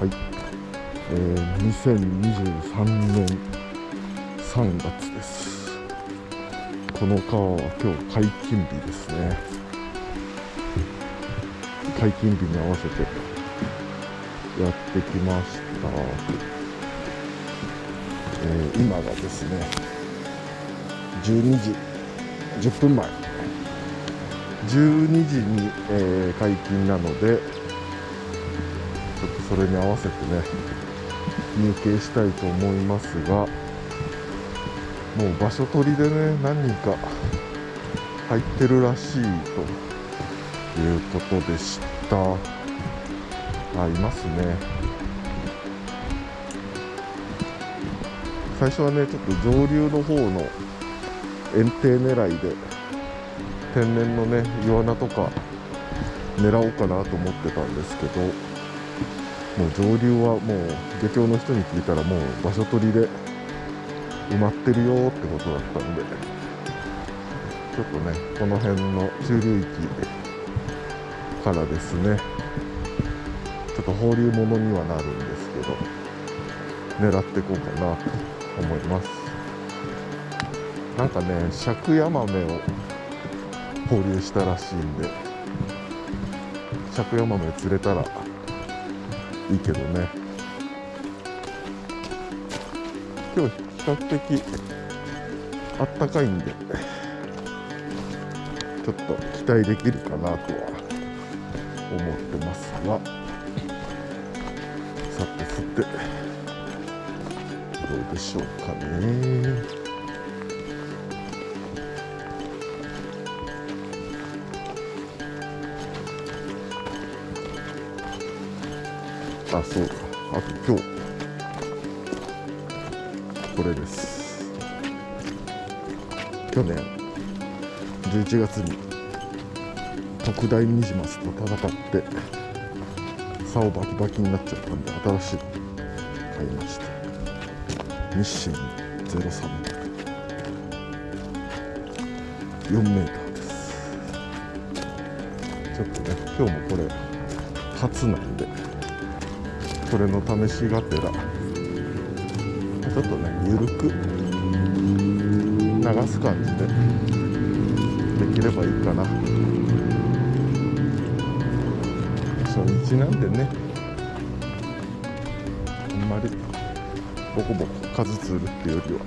はい、2023年3月です。この川は今日解禁日ですね。解禁日に合わせてやってきました。今がですね12時10分前、12時に、解禁なので、ちょっとそれに合わせてね入渓したいと思いますが、もう場所取りでね何人か入ってるらしいということでした。いますね。最初はねちょっと上流の方の堰堤狙いで天然のねイワナとか狙おうかなと思ってたんですけど、もう上流はもう漁協の人に聞いたらもう場所取りで埋まってるよってことだったんで、ちょっとねこの辺の中流域からですねちょっと放流物にはなるんですけど狙っていこうかなと思います。なんかね尺ヤマメを放流したらしいんで、尺ヤマメ釣れたらいいけどね。今日比較的あったかいんでちょっと期待できるかなとは思ってますが、さてさてどうでしょうかね。そうか、あと今日これです。去年11月に特大ニジマスと戦って竿バキバキになっちゃったんで新しいの買いました。日清03 4メーターです。ちょっとね今日もこれ初なんでこれの試しがてらちょっとねゆるく流す感じでできればいいかな。初日なんでねあんまりボコボコ数釣るっていうよりは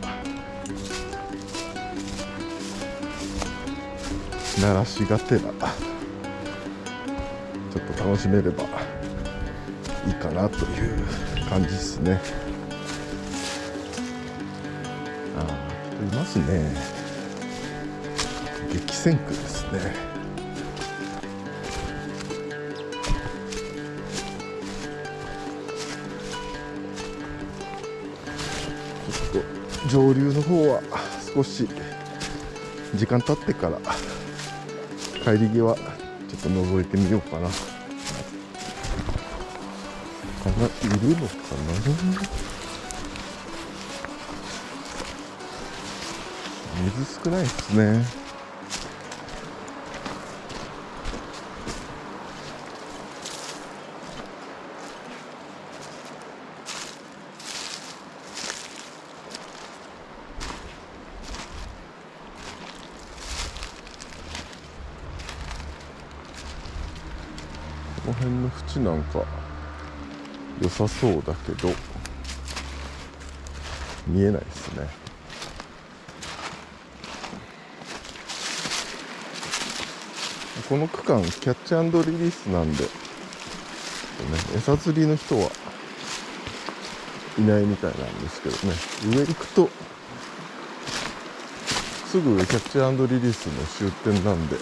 鳴らしがてらちょっと楽しめればいいかなという感じですね。人いますね。激戦区ですね。ちょっと上流の方は少し時間経ってから帰り際ちょっと覗いてみようかな。いるのかな。水少ないですね。この辺の縁なんか良さそうだけど見えないですね。この区間キャッチ&リリースなんで、ね、餌釣りの人はいないみたいなんですけどね、上行くとすぐ上キャッチ&リリースの終点なんで、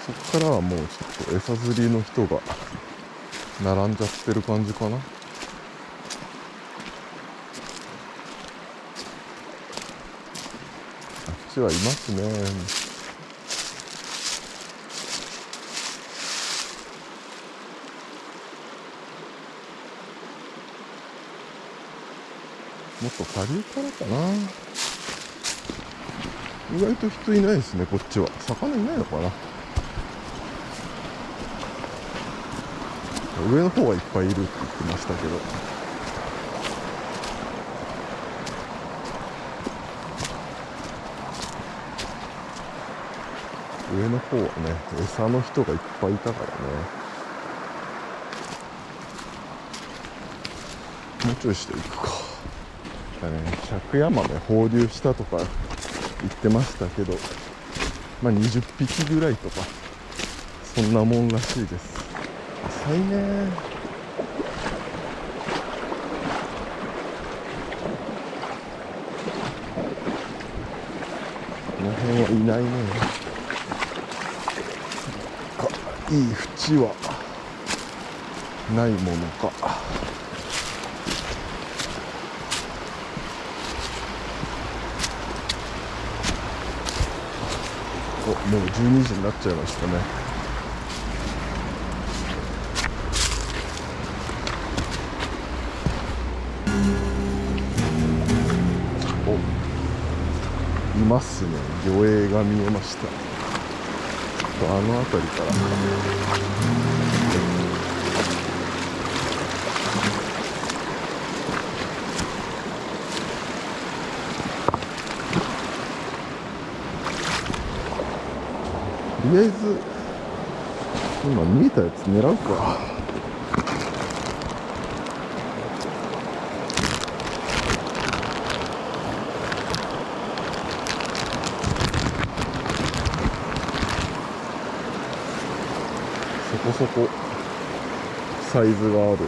そこからはもうちょっと餌釣りの人が並んじゃってる感じかな。あっちはいますね。もっと下流からかな。意外と人いないですね。こっちは魚いないのかな。上の方はいっぱいいるって言ってましたけど、上の方はね、餌の人がいっぱいいたからね。もうちょいしていくか。尺ヤマメ放流したとか言ってましたけど、まあ20匹ぐらいとかそんなもんらしいです。浅いね。この辺はいないね。いい縁はないものか。もう12時になっちゃいましたね。いますね。魚影が見えました。ちょっとあの辺りからとりあえず今見えたやつ狙うか。そこそこサイズがある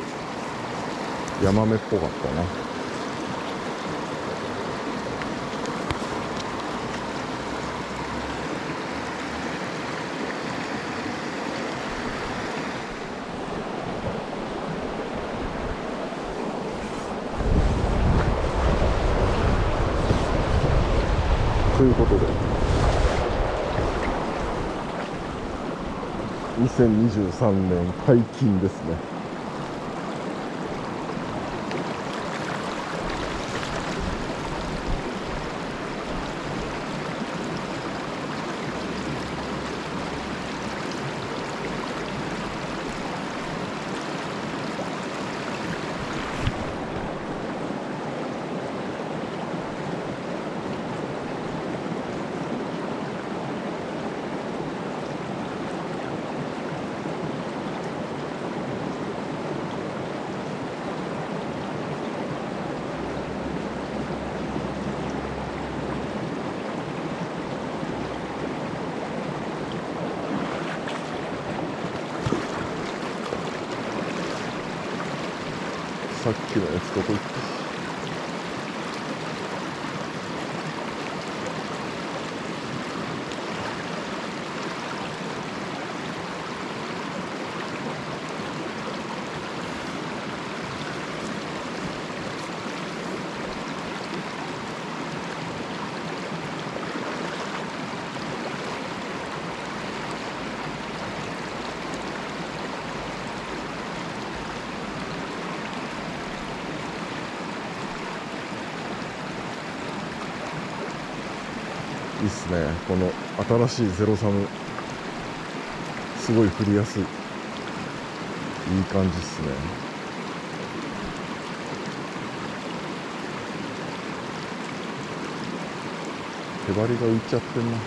ヤマメっぽかったな。ということで2023年解禁ですね。さっきのやつどこ行った。いいっすね。この新しいゼロサムすごい振りやすい。いい感じっすね。手張りが浮いちゃってんな。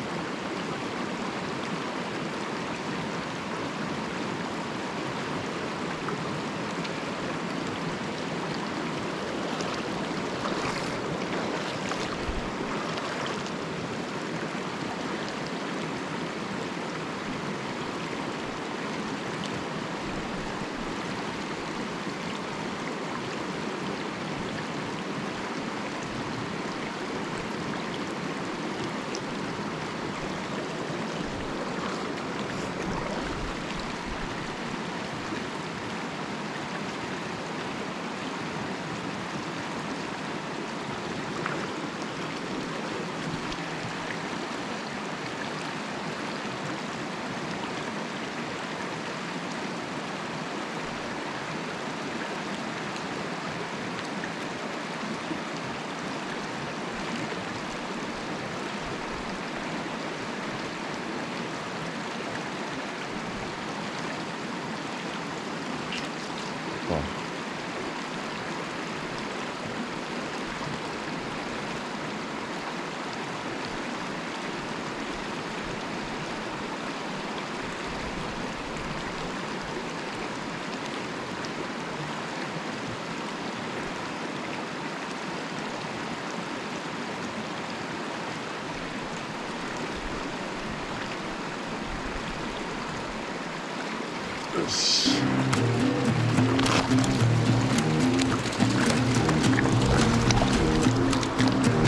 よし。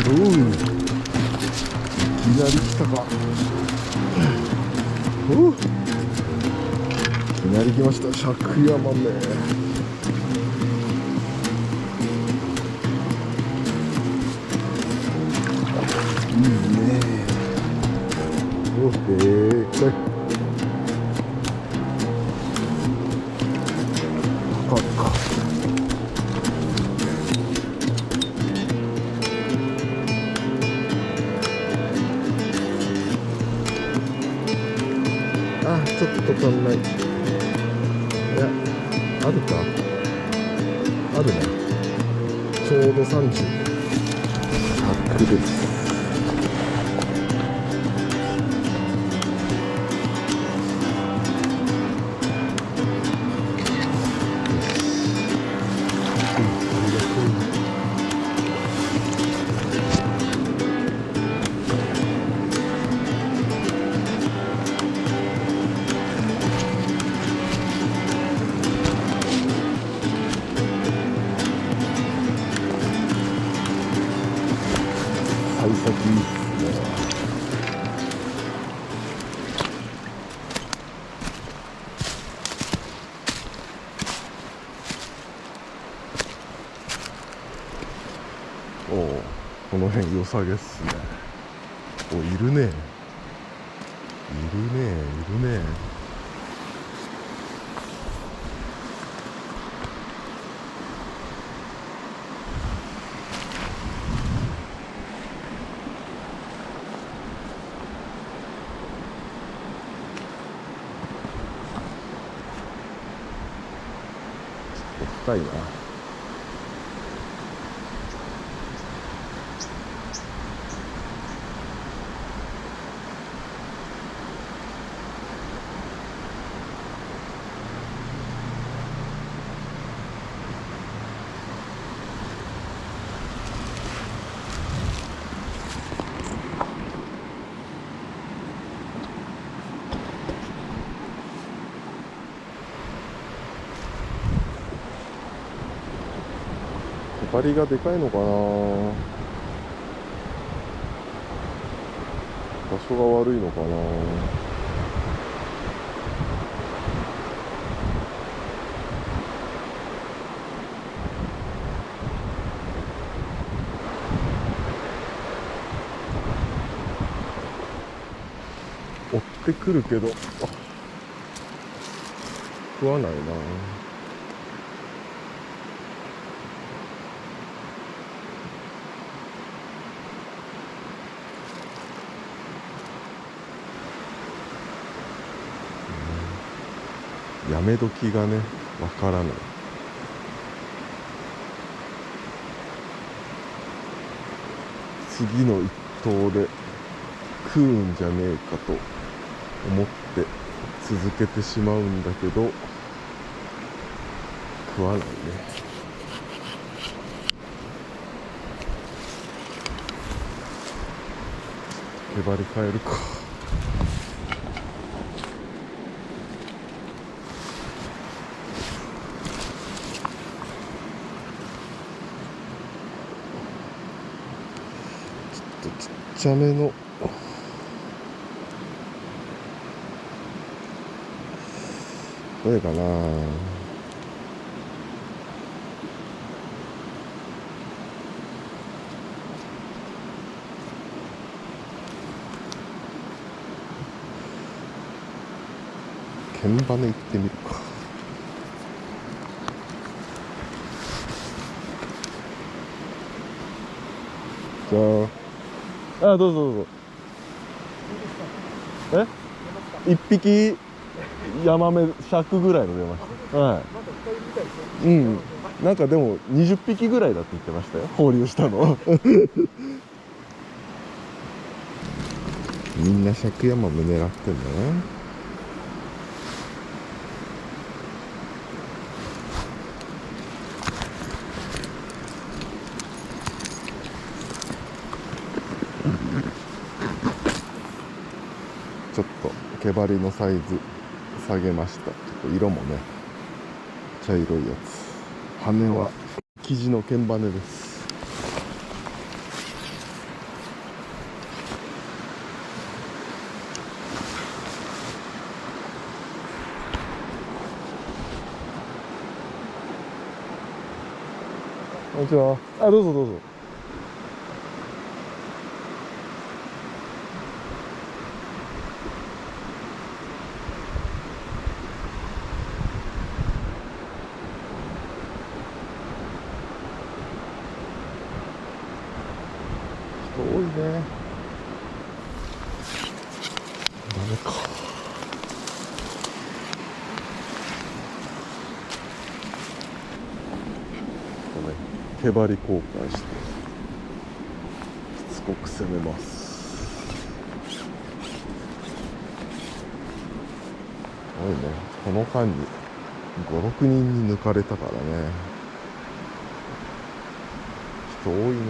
おう、いきなり来たか。おう、いきなり来ました、尺ヤマメ。いいね。お、でかい。あ、ちょっと足んない。いや、あるか。あるな。ちょうど30。100です。幸先いいっすね。おお、この辺良さげっすね。お、いるね。いるね、いるね。深いな。バリがでかいのかな。場所が悪いのかな。追ってくるけど食わないな。やめ時がね、わからない。次の一投で食うんじゃねえかと思って続けてしまうんだけど、食わないね。粘り変えるか。ちょっとちっちゃめのどれかな。鍵バネ行ってみるか。じゃあ、どうぞどうぞ。一匹ヤマメ100ぐらいの出ました。はい。うん、なんかでも20匹ぐらいだって言ってましたよ、放流したの。みんな尺ヤマメ狙ってんだね。ちょっと毛針のサイズ下げました。ちょっと色もね茶色いやつ。羽は生地の剣羽です。こんにちは。あ、どうぞどうぞ。人多いね。ダメか。これ毛針交換してしつこく攻めます。すごいね、この間に5、6人に抜かれたからね。人多いね。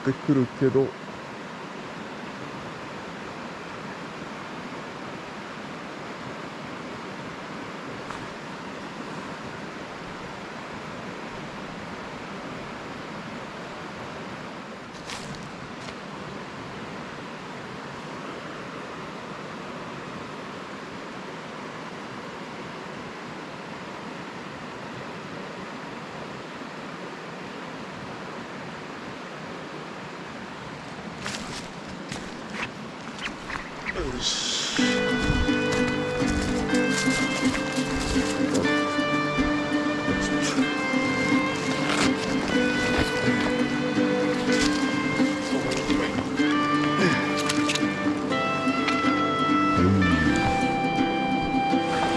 追ってくるけどよし。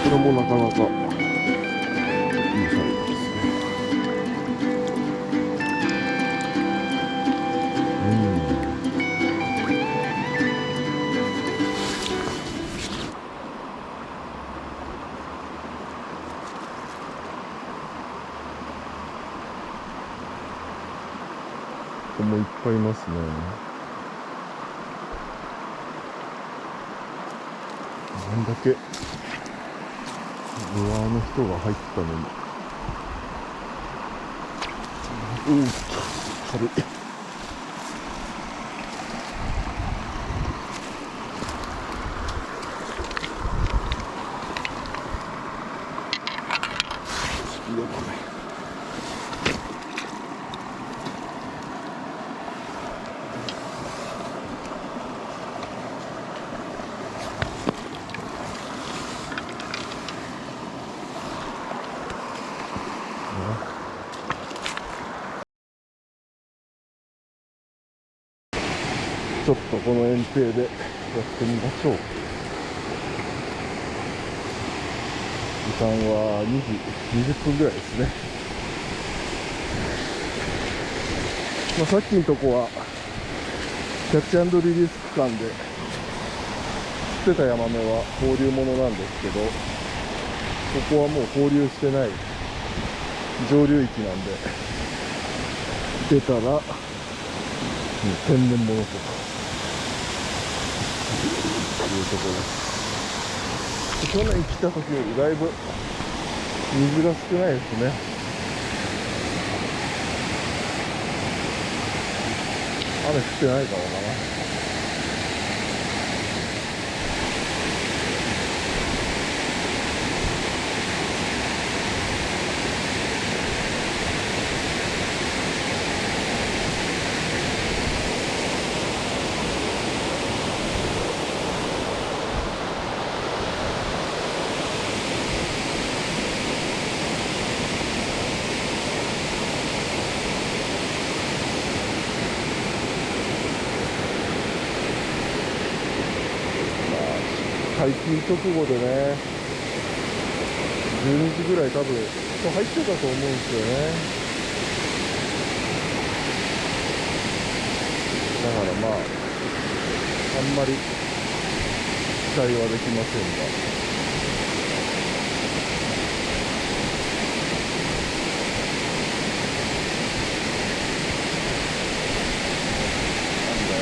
これもなかなかいいサイズですね。ここもいっぱいいますね。なんだけルアーの人が入ったのに。おお、軽い。スピードだね。ちょっとこの園庭でやってみましょう。時間は2時20分ぐらいですね。さっきのとこはキャッチ&リリース区間で釣ってたヤマメは放流ものなんですけど、ここはもう放流してない上流域なんで、出たら天然物というところです。去年来た時よりだいぶ水が少ないですね。雨降ってないからかな。解禁直後でね、12時ぐらい多分人入ってたと思うんですよね。だからまあ、あんまり期待はできませんが。なんだよ。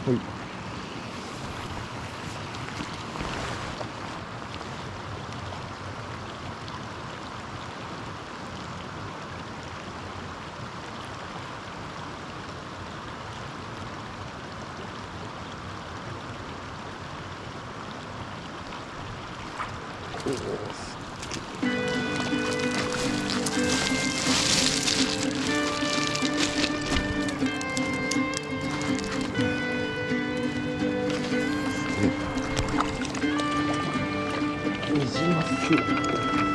はい。ニジマス。